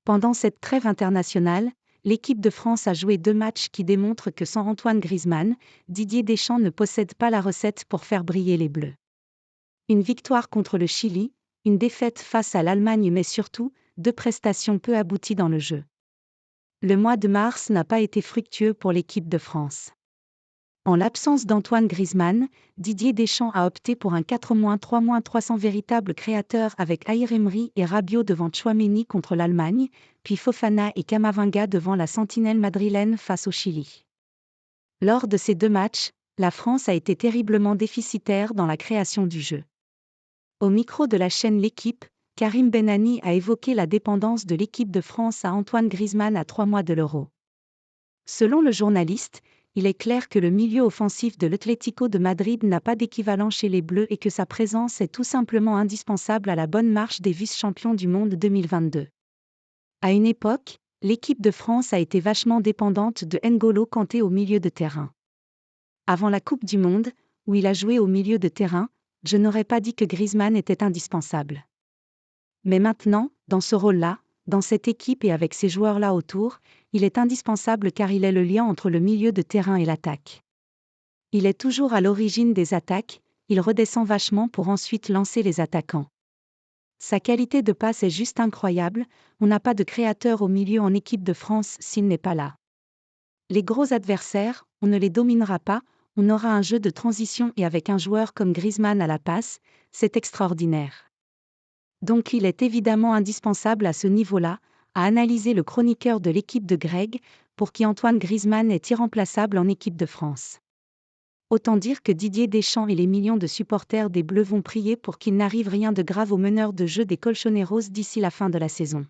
Pendant cette trêve internationale, l'équipe de France a joué 2 matchs qui démontrent que sans Antoine Griezmann, Didier Deschamps ne possède pas la recette pour faire briller les Bleus. Une victoire contre le Chili, une défaite face à l'Allemagne mais surtout, 2 prestations peu abouties dans le jeu. Le mois de mars n'a pas été fructueux pour l'équipe de France. En l'absence d'Antoine Griezmann, Didier Deschamps a opté pour un 4-3-300 véritable créateur avec Aïr Emery et Rabiot devant Tchouaméni contre l'Allemagne, puis Fofana et Camavinga devant la sentinelle madrilène face au Chili. Lors de ces 2 matchs, la France a été terriblement déficitaire dans la création du jeu. Au micro de la chaîne L'Équipe, Karim Benani a évoqué la dépendance de l'équipe de France à Antoine Griezmann à 3 mois de l'Euro. Selon le journaliste, il est clair que le milieu offensif de l'Atlético de Madrid n'a pas d'équivalent chez les Bleus et que sa présence est tout simplement indispensable à la bonne marche des vice-champions du monde 2022. À une époque, l'équipe de France a été vachement dépendante de N'Golo Kanté au milieu de terrain. Avant la Coupe du Monde, où il a joué au milieu de terrain, je n'aurais pas dit que Griezmann était indispensable. Mais maintenant, dans ce rôle-là, dans cette équipe et avec ces joueurs-là autour, il est indispensable car il est le lien entre le milieu de terrain et l'attaque. Il est toujours à l'origine des attaques, il redescend vachement pour ensuite lancer les attaquants. Sa qualité de passe est juste incroyable, on n'a pas de créateur au milieu en équipe de France s'il n'est pas là. Les gros adversaires, on ne les dominera pas, on aura un jeu de transition et avec un joueur comme Griezmann à la passe, c'est extraordinaire. Donc il est évidemment indispensable à ce niveau-là, à analyser le chroniqueur de l'équipe de Greg, pour qui Antoine Griezmann est irremplaçable en équipe de France. Autant dire que Didier Deschamps et les millions de supporters des Bleus vont prier pour qu'il n'arrive rien de grave aux meneurs de jeu des Colchoneros d'ici la fin de la saison.